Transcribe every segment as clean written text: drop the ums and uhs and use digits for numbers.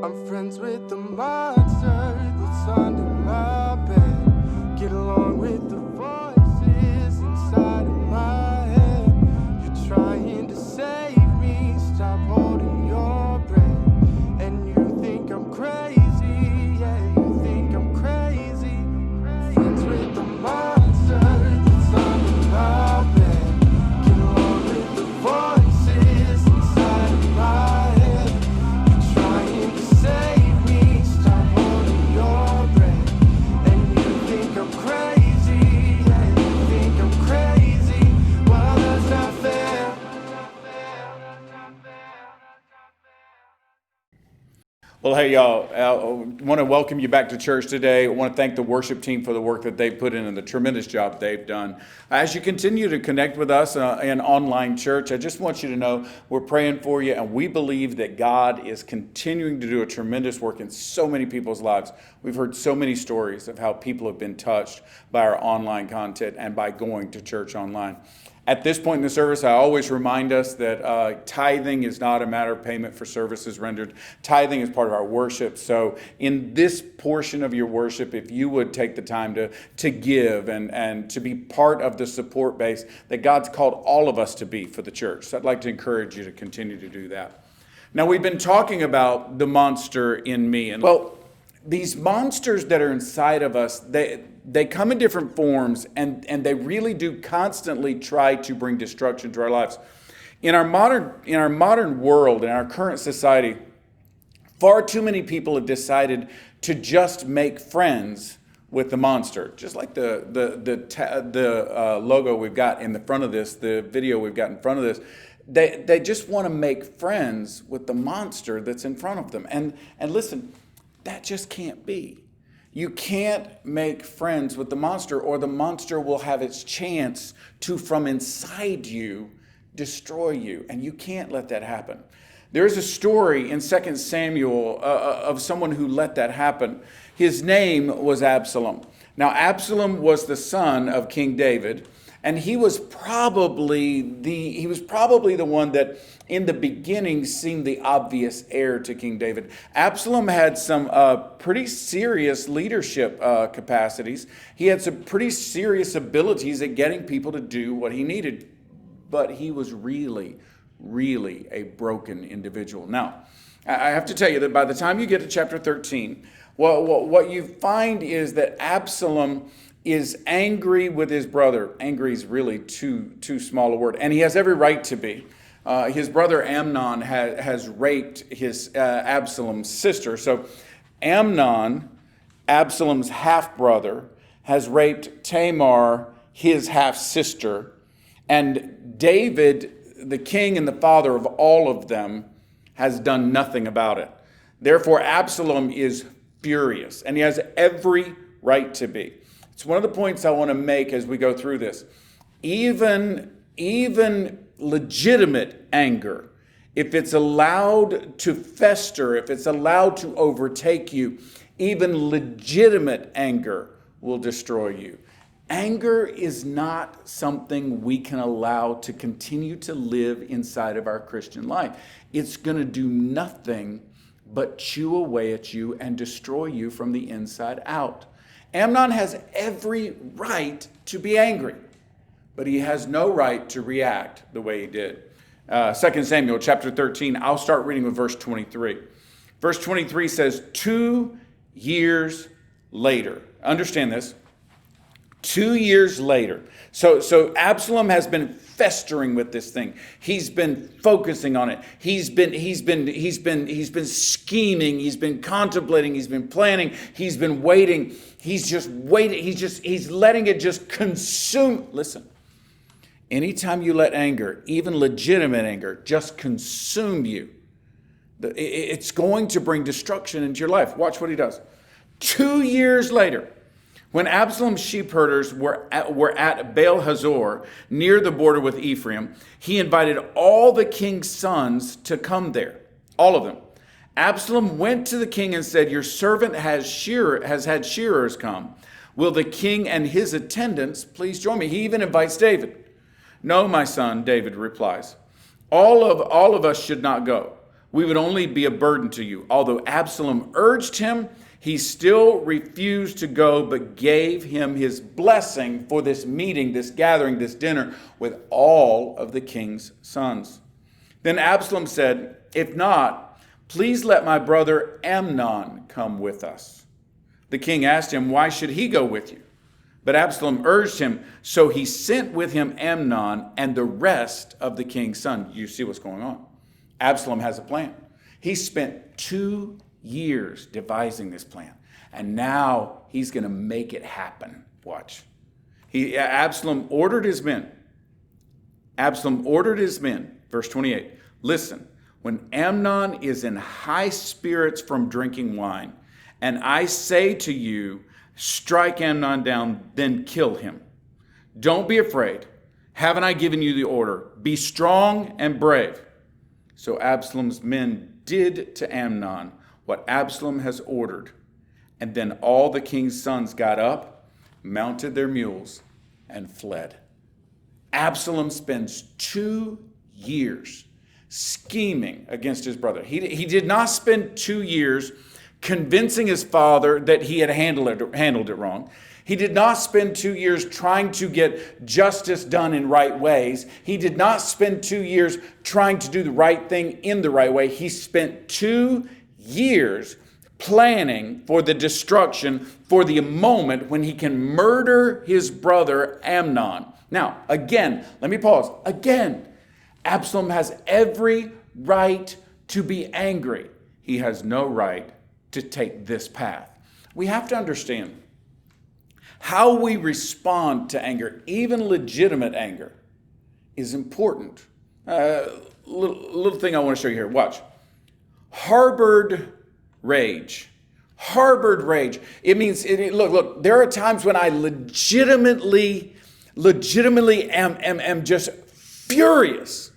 I'm friends with the monster that's under my bed. Get along with the voices inside of my head. You're trying to save me, stop holding your breath. And you think I'm crazy, yeah, you think I'm crazy. Friends with the monster that's under my bed. Get along with the voices inside of my head. You're trying to save me, stop holding your breath. And you think I'm crazy, yeah, you think I'm crazy. Well, that's not fair. Well, hey, y'all, I want to welcome you back to church today. I want to thank the worship team for the work that they've put in and the tremendous job they've done. As you continue to connect with us in online church, I just want you to know we're praying for you, and we believe that God is continuing to do a tremendous work in so many people's lives. We've heard so many stories of how people have been touched by our online content and by going to church online. At this point in the service, I always remind us that tithing is not a matter of payment for services rendered. Tithing is part of our worship. So in this portion of your worship, if you would take the time to give and to be part of the support base that God's called all of us to be for the church. So I'd like to encourage you to continue to do that. Now, we've been talking about the monster in me. And well, these monsters that are inside of us, they come in different forms, and they really do constantly try to bring destruction to our lives. In our modern world, in our current society, far too many people have decided to just make friends with the monster. Just like the logo we've got in the front of this, the video we've got in front of this. They just want to make friends with the monster that's in front of them. And listen, that just can't be. You can't make friends with the monster, or the monster will have its chance to, from inside you, destroy you. And you can't let that happen. There's a story in 2 Samuel of someone who let that happen. His name was Absalom. Now, Absalom was the son of King David, and he was probably the one that in the beginning seemed the obvious heir to King David. Absalom had some pretty serious leadership capacities. He had some pretty serious abilities at getting people to do what he needed. But he was really a broken individual. Now, I have to tell you that by the time you get to chapter 13, what you find is that Absalom is angry with his brother. Angry is really too small a word, and he has every right to be. His brother Amnon has raped his Absalom's sister. So Amnon, Absalom's half-brother, has raped Tamar, his half-sister, and David, the king and the father of all of them, has done nothing about it. Therefore, Absalom is furious, and he has every right to be. It's one of the points I want to make as we go through this. Even legitimate anger, if it's allowed to fester, if it's allowed to overtake you, even legitimate anger will destroy you. Anger is not something we can allow to continue to live inside of our Christian life. It's going to do nothing but chew away at you and destroy you from the inside out. Amnon has every right to be angry, but he has no right to react the way he did. 2 Samuel chapter 13, I'll start reading with verse 23. Verse 23 says, 2 years later. Understand this. 2 years later. So Absalom has been festering with this thing. He's been focusing on it. He's been scheming. He's been contemplating. He's been planning. He's been waiting. He's just waiting. He's letting it just consume. Listen, anytime you let anger, even legitimate anger, just consume you, it's going to bring destruction into your life. Watch what he does. 2 years later, when Absalom's sheep herders were at Baal Hazor, near the border with Ephraim, he invited all the king's sons to come there, all of them. Absalom went to the king and said, "Your servant has had shearers come. Will the king and his attendants please join me?" He even invites David. "No, my son," David replies. All of us should not go. We would only be a burden to you. Although Absalom urged him, he still refused to go, but gave him his blessing for this meeting, this gathering, this dinner with all of the king's sons. Then Absalom said, "If not, please let my brother Amnon come with us." The king asked him, "Why should he go with you?" But Absalom urged him, so he sent with him Amnon and the rest of the king's sons. You see what's going on. Absalom has a plan. He spent 2 years devising this plan, and now he's going to make it happen. Watch. Absalom ordered his men. Verse 28. Listen, when Amnon is in high spirits from drinking wine, and I say to you, strike Amnon down, then kill him. Don't be afraid. Haven't I given you the order? Be strong and brave. So Absalom's men did to Amnon what Absalom has ordered. And then all the king's sons got up, mounted their mules, and fled. Absalom spends 2 years scheming against his brother. He did not spend 2 years convincing his father that he had handled it wrong. He did not spend 2 years trying to get justice done in right ways. He did not spend 2 years trying to do the right thing in the right way. He spent 2 years planning for the destruction, for the moment when he can murder his brother Amnon. Now, again, let me pause. Again, Absalom has every right to be angry. He has no right to take this path. We have to understand how we respond to anger, even legitimate anger, is important. Little thing I want to show you here. Watch. Harbored rage. Harbored rage. It means, look, there are times when I legitimately am just furious.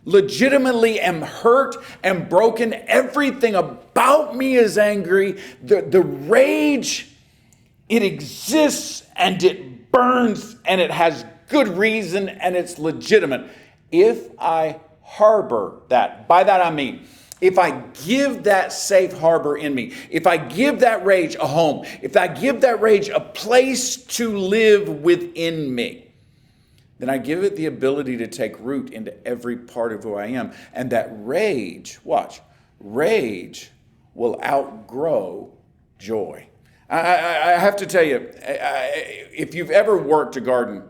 Legitimately am hurt and broken. Everything about me is angry. The rage, it exists and it burns and it has good reason and it's legitimate. If I harbor that, by that I mean, if I give that safe harbor in me, if I give that rage a home, if I give that rage a place to live within me, then I give it the ability to take root into every part of who I am. And that rage, watch, rage will outgrow joy. I have to tell you, if you've ever worked a garden,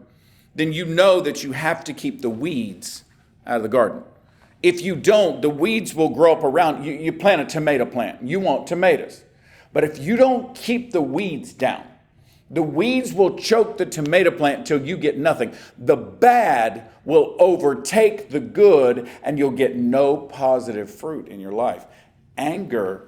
then you know that you have to keep the weeds out of the garden. If you don't, the weeds will grow up around. You plant a tomato plant. You want tomatoes. But if you don't keep the weeds down, the weeds will choke the tomato plant until you get nothing. The bad will overtake the good and you'll get no positive fruit in your life. Anger,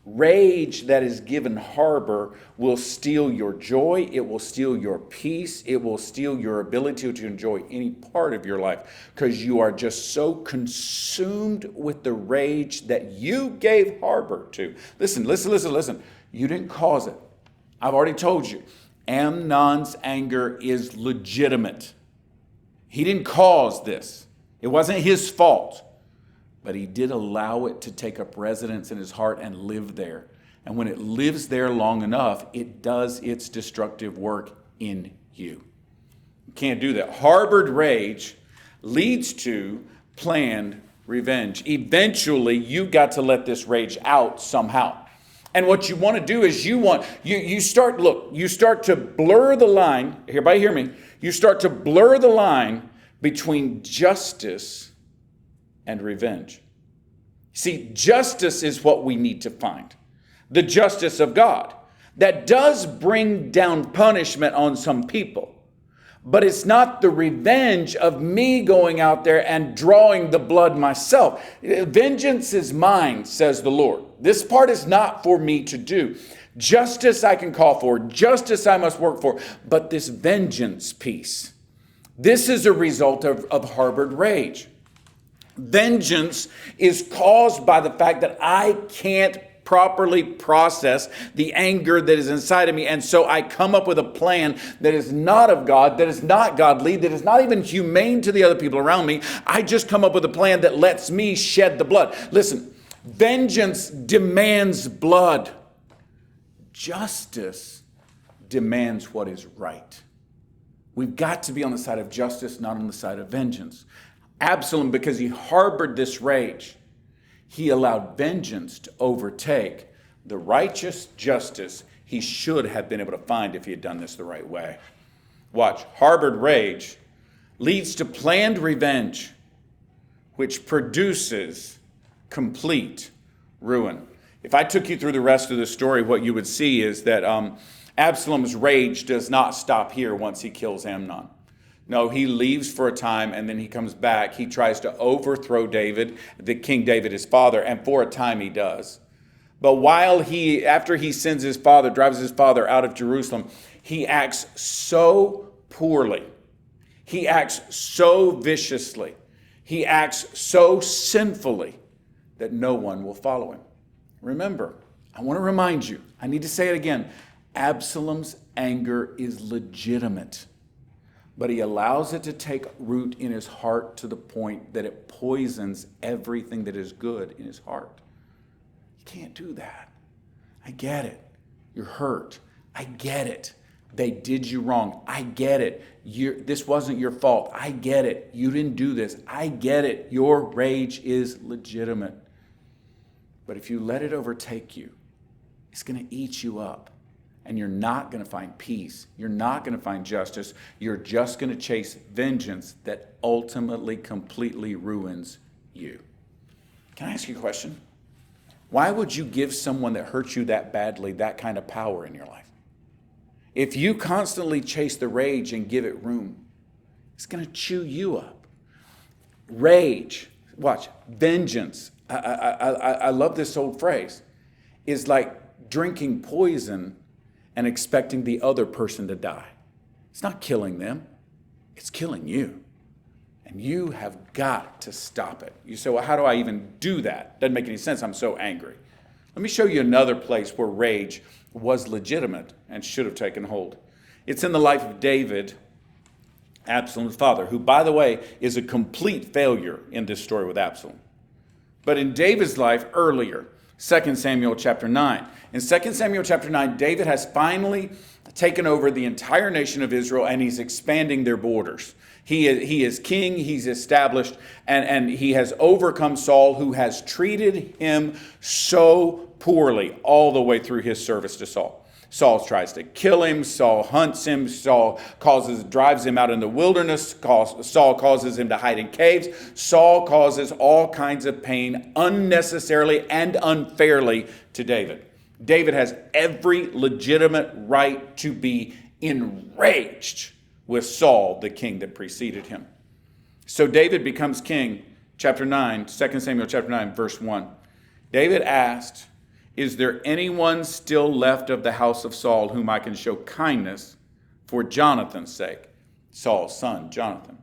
rage that is given harbor will steal your joy. It will steal your peace. It will steal your ability to enjoy any part of your life because you are just so consumed with the rage that you gave harbor to. Listen. You didn't cause it. I've already told you. Amnon's anger is legitimate. He didn't cause this. It wasn't his fault. But he did allow it to take up residence in his heart and live there. And when it lives there long enough, it does its destructive work in you. You can't do that. Harbored rage leads to planned revenge. Eventually, you got to let this rage out somehow. And what you want to do is you start to blur the line. Everybody hear me. You start to blur the line between justice and revenge. See, justice is what we need to find. The justice of God. That does bring down punishment on some people. But it's not the revenge of me going out there and drawing the blood myself. Vengeance is mine, says the Lord. This part is not for me to do. Justice I can call for. Justice I must work for. But this vengeance piece, this is a result of harbored rage. Vengeance is caused by the fact that I can't properly process the anger that is inside of me. And so I come up with a plan that is not of God, that is not godly, that is not even humane to the other people around me. I just come up with a plan that lets me shed the blood. Listen, Vengeance demands blood. Justice demands what is right. We've got to be on the side of justice, not on the side of vengeance. Absalom, because he harbored this rage, he allowed vengeance to overtake the righteous justice he should have been able to find if he had done this the right way. Watch. Harbored rage leads to planned revenge, which produces complete ruin. If I took you through the rest of the story, what you would see is that Absalom's rage does not stop here once he kills Amnon. No, he leaves for a time and then he comes back. He tries to overthrow David, the King David, his father, and for a time he does. But after he sends his father, drives his father out of Jerusalem, he acts so poorly. He acts so viciously. He acts so sinfully that no one will follow him. Remember, I want to remind you, I need to say it again, Absalom's anger is legitimate, but he allows it to take root in his heart to the point that it poisons everything that is good in his heart. You can't do that. I get it. You're hurt. I get it. They did you wrong. I get it. This wasn't your fault. I get it. You didn't do this. I get it. Your rage is legitimate. But if you let it overtake you, it's going to eat you up. And you're not going to find peace. You're not going to find justice. You're just going to chase vengeance that ultimately completely ruins you. Can I ask you a question? Why would you give someone that hurts you that badly that kind of power in your life? If you constantly chase the rage and give it room, it's going to chew you up. Rage, watch, vengeance. I love this old phrase, is like drinking poison and expecting the other person to die. It's not killing them. It's killing you. And you have got to stop it. You say, well, how do I even do that? Doesn't make any sense. I'm so angry. Let me show you another place where rage was legitimate and should have taken hold. It's in the life of David, Absalom's father, who, by the way, is a complete failure in this story with Absalom. But in David's life earlier, 2 Samuel chapter 9. In 2 Samuel chapter 9, David has finally taken over the entire nation of Israel and he's expanding their borders. He is king, he's established, and he has overcome Saul, who has treated him so poorly all the way through his service to Saul. Saul tries to kill him. Saul hunts him. Saul drives him out in the wilderness. Saul causes him to hide in caves. Saul causes all kinds of pain unnecessarily and unfairly to David. David has every legitimate right to be enraged with Saul, the king that preceded him. So David becomes king, chapter 9, 2 Samuel chapter 9, verse 1. David asked, is there anyone still left of the house of Saul whom I can show kindness for Jonathan's sake? Saul's son, Jonathan.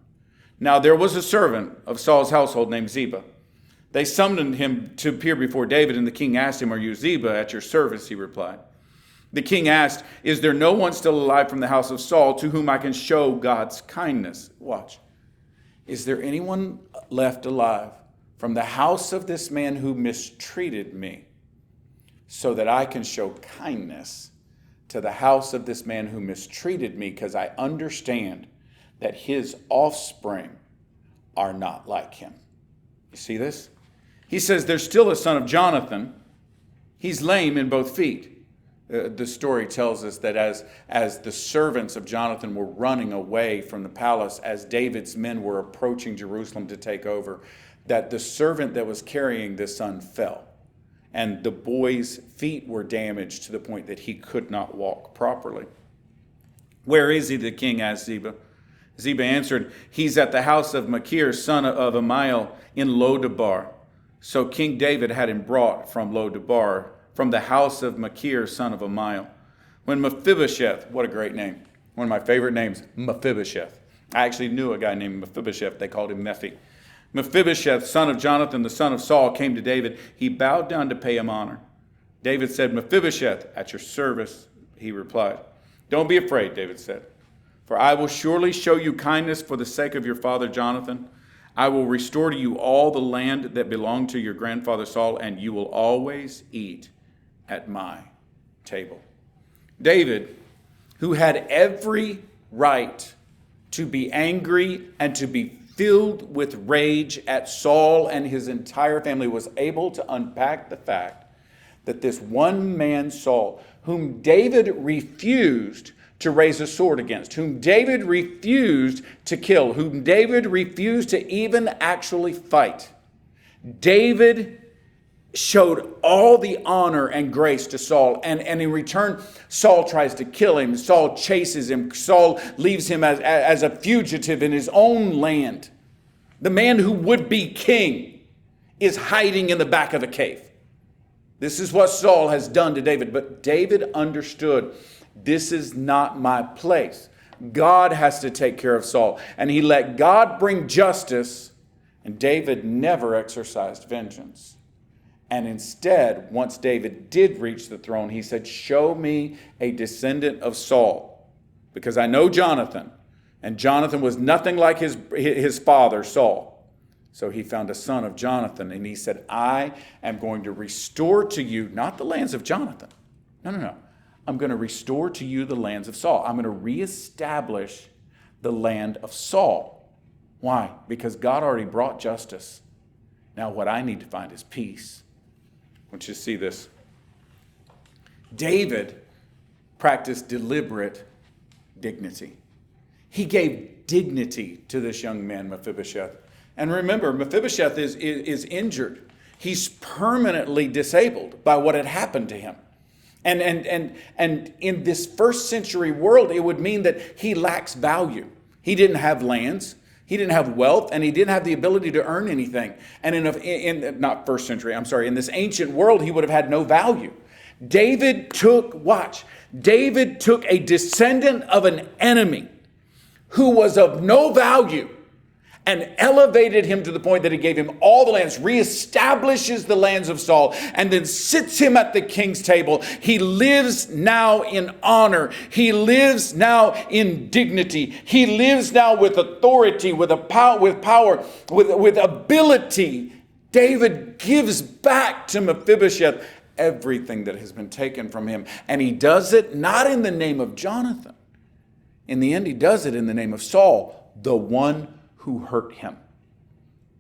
Now there was a servant of Saul's household named Ziba. They summoned him to appear before David, and the king asked him, are you Ziba? At your service, he replied. The king asked, is there no one still alive from the house of Saul to whom I can show God's kindness? Watch. Is there anyone left alive from the house of this man who mistreated me, so that I can show kindness to the house of this man who mistreated me, because I understand that his offspring are not like him? You see this? He says there's still a son of Jonathan. He's lame in both feet. The story tells us that as the servants of Jonathan were running away from the palace, as David's men were approaching Jerusalem to take over, that the servant that was carrying this son fell. And the boy's feet were damaged to the point that he could not walk properly. Where is he? The king asked Ziba. Ziba answered, he's at the house of Machir, son of Amiel, in Lodabar. So King David had him brought from Lodabar, from the house of Machir, son of Amiel. When Mephibosheth, what a great name, one of my favorite names, Mephibosheth. I actually knew a guy named Mephibosheth. They called him Mephi. Mephibosheth, son of Jonathan, the son of Saul, came to David. He bowed down to pay him honor. David said, Mephibosheth, at your service, he replied. Don't be afraid, David said, for I will surely show you kindness for the sake of your father Jonathan. I will restore to you all the land that belonged to your grandfather Saul, and you will always eat at my table. David, who had every right to be angry and to be filled with rage at Saul and his entire family, was able to unpack the fact that this one man, Saul, whom David refused to raise a sword against, whom David refused to kill, whom David refused to even actually fight, David showed all the honor and grace to Saul. And in return, Saul tries to kill him. Saul chases him. Saul leaves him as a fugitive in his own land. The man who would be king is hiding in the back of a cave. This is what Saul has done to David. But David understood, this is not my place. God has to take care of Saul. And he let God bring justice, and David never exercised vengeance. And instead, once David did reach the throne, he said, show me a descendant of Saul, because I know Jonathan, and Jonathan was nothing like his father, Saul. So he found a son of Jonathan, and he said, I am going to restore to you, not the lands of Jonathan. No. I'm going to restore to you the lands of Saul. I'm going to reestablish the land of Saul. Why? Because God already brought justice. Now what I need to find is peace. I want you to see this. David practiced deliberate dignity. He gave dignity to this young man, Mephibosheth. And remember, Mephibosheth is injured. He's permanently disabled by what had happened to him. And in this first century world, it would mean that he lacks value. He didn't have lands. He didn't have wealth, and he didn't have the ability to earn anything. And in this ancient world, he would have had no value. David took a descendant of an enemy who was of no value and elevated him to the point that he gave him all the lands, reestablishes the lands of Saul, and then sits him at the king's table. He lives now in honor. He lives now in dignity. He lives now with authority, with power, with ability. David gives back to Mephibosheth everything that has been taken from him. And he does it not in the name of Jonathan. In the end, he does it in the name of Saul, the one who hurt him.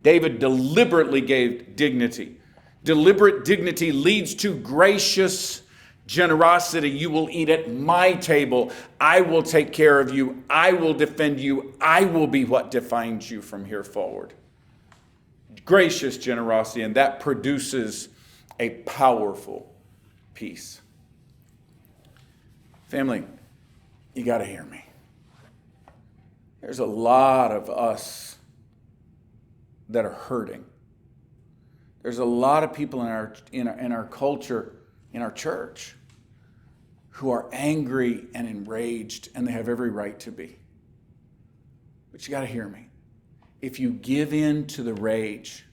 David deliberately gave dignity. Deliberate dignity leads to gracious generosity. You will eat at my table. I will take care of you. I will defend you. I will be what defines you from here forward. Gracious generosity, and that produces a powerful peace. Family, you got to hear me. There's a lot of us that are hurting. There's a lot of people in our culture, in our church, who are angry and enraged, and they have every right to be. But you got to hear me. If you give in to the rage,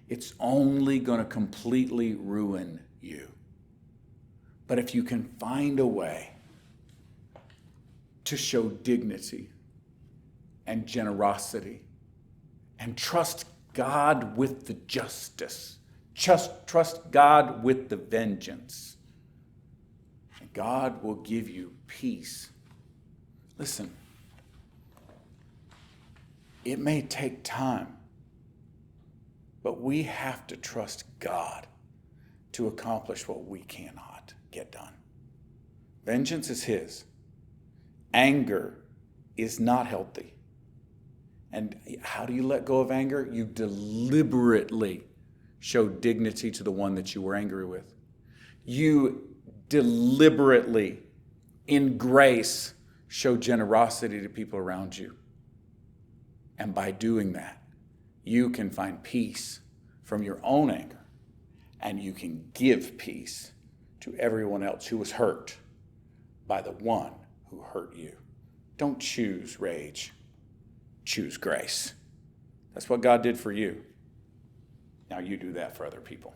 it's only going to completely ruin you. But if you can find a way to show dignity and generosity, and trust God with the justice. Trust God with the vengeance. And God will give you peace. Listen, it may take time, but we have to trust God to accomplish what we cannot get done. Vengeance is His. Anger is not healthy. And how do you let go of anger? You deliberately show dignity to the one that you were angry with. You deliberately, in grace, show generosity to people around you. And by doing that, you can find peace from your own anger, and you can give peace to everyone else who was hurt by the one who hurt you. Don't choose rage. Choose grace. That's what God did for you. Now you do that for other people.